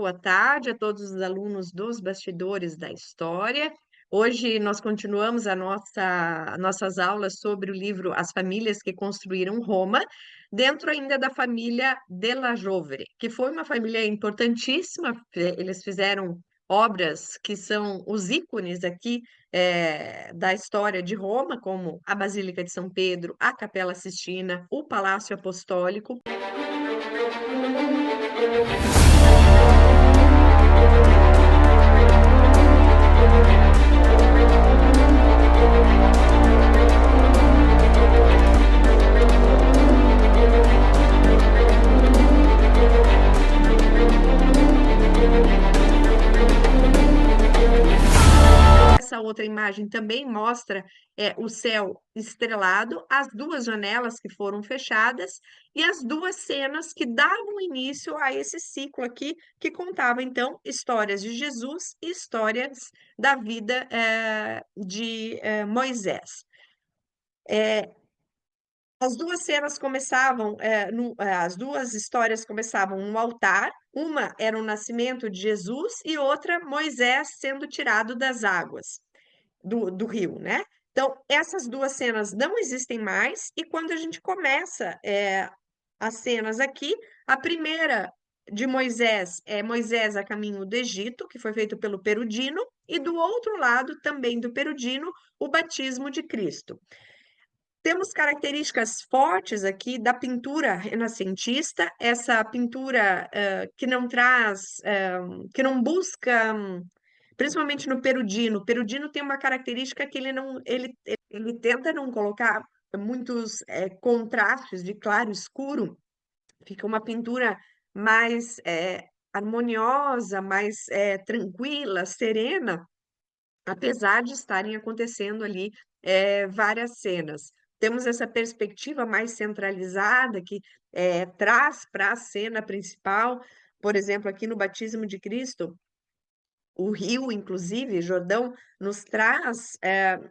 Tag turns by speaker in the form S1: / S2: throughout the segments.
S1: boa tarde a todos os alunos dos Bastidores da História. Hoje nós continuamos nossas aulas sobre o livro As Famílias que Construíram Roma, dentro ainda da família Della Rovere, que foi uma família importantíssima. Eles fizeram obras que são os ícones aqui da história de Roma, como a Basílica de São Pedro, a Capela Sistina, o Palácio Apostólico. Essa outra imagem também mostra o céu estrelado, as duas janelas que foram fechadas e as duas cenas que davam início a esse ciclo aqui, que contava, então, histórias de Jesus e histórias da vida de Moisés. As duas cenas começavam, as duas histórias começavam no altar. Uma era o nascimento de Jesus e outra Moisés sendo tirado das águas do rio, né? Então, essas duas cenas não existem mais, e quando a gente começa as cenas aqui, a primeira de Moisés é Moisés a caminho do Egito, que foi feito pelo Perudino, e do outro lado, também do Perudino, o batismo de Cristo. Temos características fortes aqui da pintura renascentista, essa pintura que não traz, que não busca, principalmente no Perudino. O Perudino tem uma característica que ele tenta não colocar muitos contrastes de claro e escuro, fica uma pintura mais harmoniosa, mais tranquila, serena, apesar de estarem acontecendo ali várias cenas. Temos essa perspectiva mais centralizada que traz para a cena principal, por exemplo, aqui no Batismo de Cristo, o rio, inclusive, Jordão, nos traz,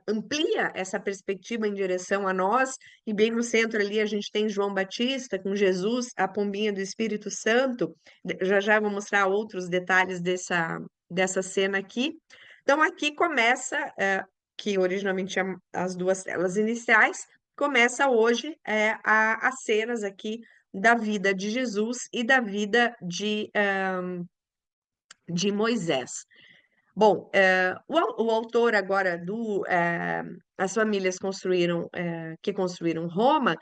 S1: amplia essa perspectiva em direção a nós, e bem no centro ali a gente tem João Batista com Jesus, a pombinha do Espírito Santo. Já já vou mostrar outros detalhes dessa cena aqui. Então, aqui começa, que originalmente as duas telas iniciais, começa hoje as cenas aqui da vida de Jesus e da vida de Moisés. Bom, o autor agora As Famílias que Construíram Roma,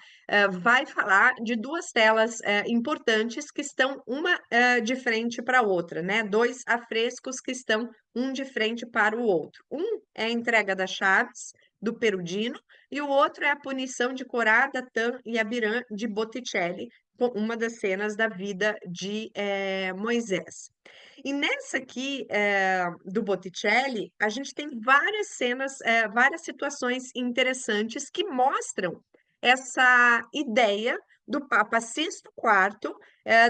S1: vai falar de duas telas importantes que estão uma de frente para a outra, né? Dois afrescos que estão um de frente para o outro. Um é a entrega das chaves do Perugino e o outro é a punição de Corá, Datã e Abiram de Botticelli, uma das cenas da vida de Moisés. E nessa aqui do Botticelli, a gente tem várias cenas, várias situações interessantes que mostram essa ideia do Papa Sixto IV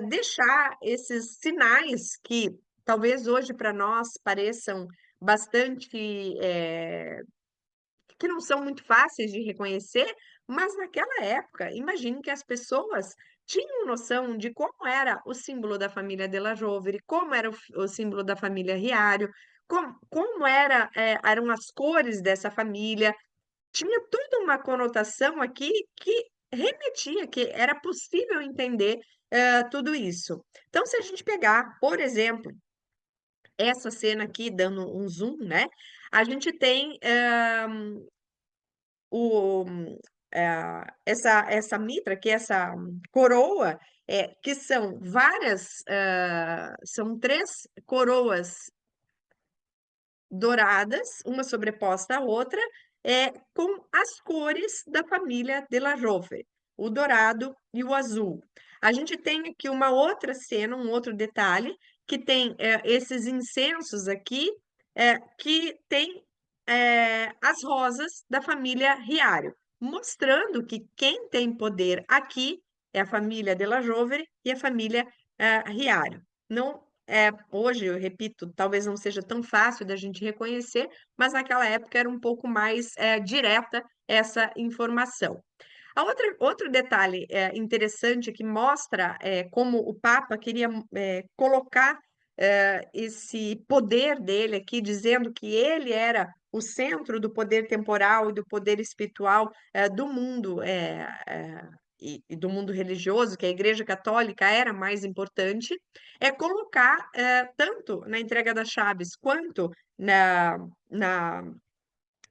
S1: deixar esses sinais que talvez hoje para nós pareçam bastante que não são muito fáceis de reconhecer, mas naquela época, imagine que as pessoas tinham noção de como era o símbolo da família Della Rovere, como era o símbolo da família Riario, como eram as cores dessa família. Tinha toda uma conotação aqui que remetia que era possível entender tudo isso. Então, se a gente pegar, por exemplo, essa cena aqui, dando um zoom, né? A gente tem o, essa mitra, que é essa coroa, que são várias, são três coroas douradas, uma sobreposta à outra, com as cores da família Della Rovere, o dourado e o azul. A gente tem aqui uma outra cena, um outro detalhe, que tem esses incensos aqui, que tem as rosas da família Riario, mostrando que quem tem poder aqui é a família Della Rovere e a família Riario. Não hoje, eu repito, talvez não seja tão fácil da gente reconhecer, mas naquela época era um pouco mais direta essa informação. Outro detalhe interessante que mostra como o Papa queria colocar esse poder dele aqui, dizendo que ele era o centro do poder temporal e do poder espiritual, do mundo, e do mundo religioso, que a Igreja Católica era mais importante, é colocar, tanto na entrega das chaves quanto na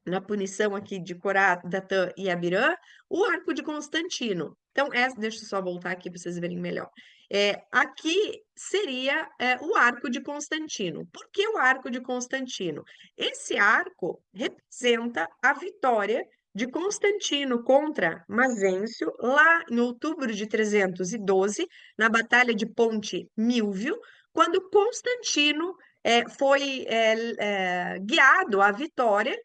S1: na punição aqui de Corá, Datã e Abirã, o arco de Constantino. Então, deixa eu só voltar aqui para vocês verem melhor. Aqui seria o arco de Constantino. Por que o arco de Constantino? Esse arco representa a vitória de Constantino contra Mazêncio, lá em outubro de 312, na Batalha de Ponte Milvio, quando Constantino foi guiado à vitória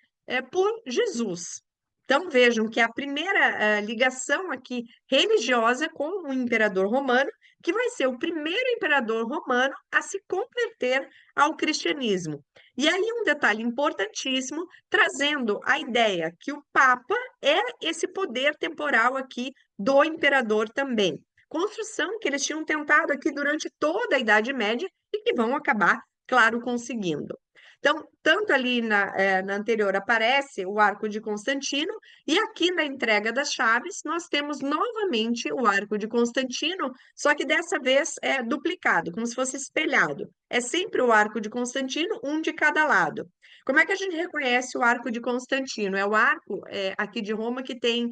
S1: por Jesus. Então, vejam que a primeira ligação aqui religiosa com o imperador romano, que vai ser o primeiro imperador romano a se converter ao cristianismo. E aí, um detalhe importantíssimo, trazendo a ideia que o Papa é esse poder temporal aqui do imperador também. Construção que eles tinham tentado aqui durante toda a Idade Média e que vão acabar, claro, conseguindo. Então, tanto ali na anterior aparece o arco de Constantino, e aqui na entrega das chaves, nós temos novamente o arco de Constantino, só que dessa vez é duplicado, como se fosse espelhado. É sempre o arco de Constantino, um de cada lado. Como é que a gente reconhece o arco de Constantino? É o arco aqui de Roma que tem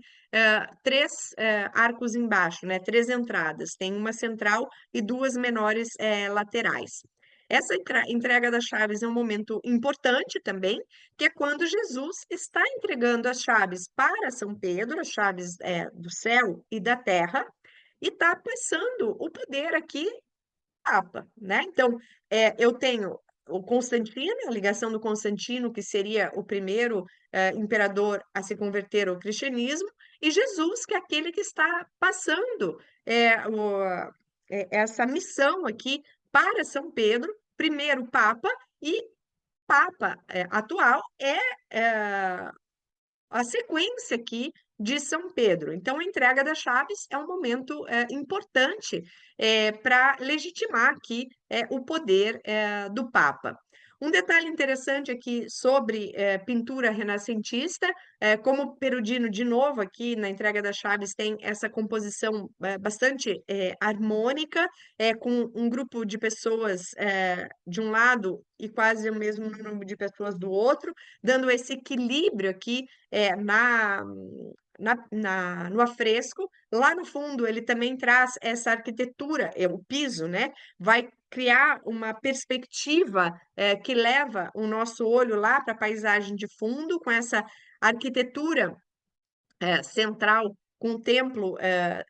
S1: três arcos embaixo, né? Três entradas. Tem uma central e duas menores laterais. Essa entrega das chaves é um momento importante também, que é quando Jesus está entregando as chaves para São Pedro, as chaves do céu e da terra, e está passando o poder aqui Papa, né? Então, eu tenho o Constantino, a ligação do Constantino, que seria o primeiro imperador a se converter ao cristianismo, e Jesus, que é aquele que está passando essa missão aqui para São Pedro, primeiro Papa, e Papa atual é a sequência aqui de São Pedro. Então, a entrega das chaves é um momento importante para legitimar aqui o poder do Papa. Um detalhe interessante aqui sobre pintura renascentista, como Perugino, de novo, aqui na entrega das chaves, tem essa composição bastante harmônica, com um grupo de pessoas de um lado e quase o mesmo número de pessoas do outro, dando esse equilíbrio aqui no afresco. Lá no fundo, ele também traz essa arquitetura, o piso, né? Vai criar uma perspectiva que leva o nosso olho lá para a paisagem de fundo, com essa arquitetura central com um templo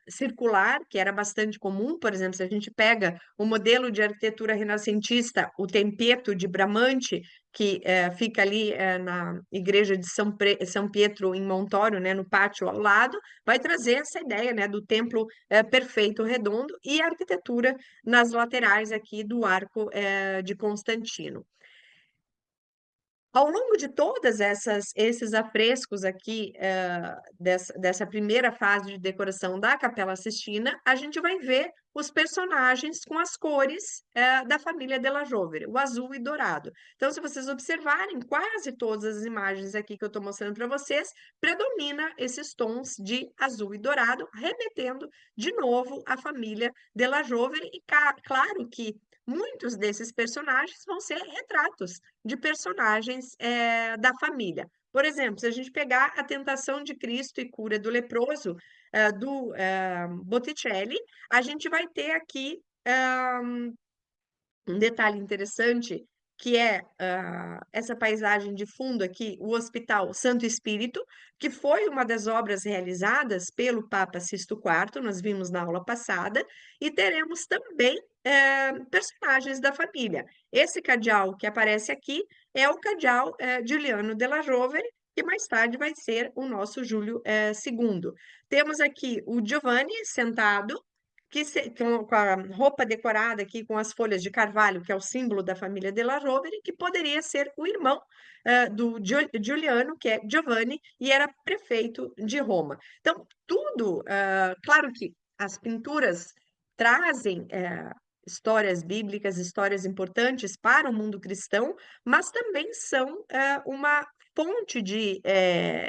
S1: circular, que era bastante comum. Por exemplo, se a gente pega o modelo de arquitetura renascentista, o Tempeto de Bramante, que fica ali na igreja de São Pietro em Montório, né, no pátio ao lado, vai trazer essa ideia, né, do templo perfeito, redondo, e a arquitetura nas laterais aqui do arco de Constantino. Ao longo de todas esses afrescos aqui, dessa primeira fase de decoração da Capela Sistina, a gente vai ver os personagens com as cores, da família Della Rovere, o azul e dourado. Então, se vocês observarem, quase todas as imagens aqui que eu estou mostrando para vocês, predomina esses tons de azul e dourado, remetendo de novo à família Della Rovere, e claro que muitos desses personagens vão ser retratos de personagens da família. Por exemplo, se a gente pegar a Tentação de Cristo e Cura do Leproso, do Botticelli, a gente vai ter aqui um detalhe interessante, que é essa paisagem de fundo aqui, o Hospital Santo Espírito, que foi uma das obras realizadas pelo Papa Sisto IV, nós vimos na aula passada, e teremos também personagens da família. Esse cardeal que aparece aqui é o cardeal Giuliano della Rovere, que mais tarde vai ser o nosso Júlio II. Temos aqui o Giovanni sentado, com a roupa decorada aqui com as folhas de carvalho, que é o símbolo da família Della Rovere, que poderia ser o irmão do Giuliano, que é Giovanni, e era prefeito de Roma. Então, tudo, claro que as pinturas trazem histórias bíblicas, histórias importantes para o mundo cristão, mas também são, uma fonte de,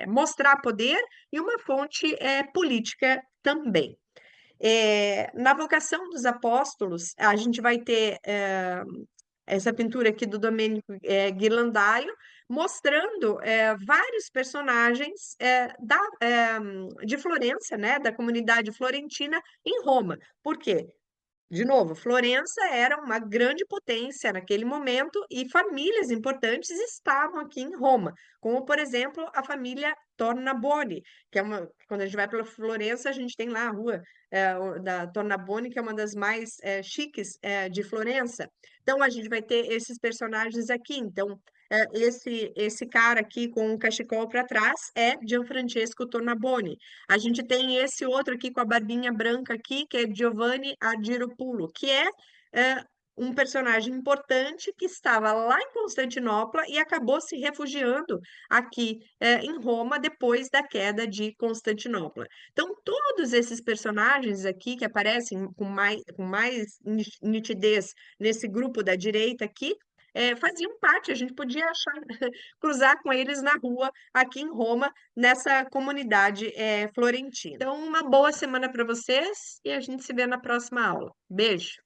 S1: mostrar poder e uma fonte, política também. Na vocação dos apóstolos, a gente vai ter, essa pintura aqui do Domenico, Ghirlandaio, mostrando, vários personagens, de Florença, né, da comunidade florentina em Roma. Por quê? De novo, Florença era uma grande potência naquele momento e famílias importantes estavam aqui em Roma, como, por exemplo, a família Tornabuoni, que é uma quando a gente vai pela Florença, a gente tem lá a rua, da Tornabuoni, que é uma das mais, chiques, de Florença. Então a gente vai ter esses personagens aqui, então, esse cara aqui com um cachecol para trás é Gianfrancesco Tornabuoni. A gente tem esse outro aqui com a barbinha branca aqui, que é Giovanni Argiropulo, que é, um personagem importante que estava lá em Constantinopla e acabou se refugiando aqui, em Roma depois da queda de Constantinopla. Então, todos esses personagens aqui que aparecem com mais nitidez nesse grupo da direita aqui, faziam parte, a gente podia achar cruzar com eles na rua aqui em Roma, nessa comunidade, florentina. Então, uma boa semana para vocês e a gente se vê na próxima aula. Beijo.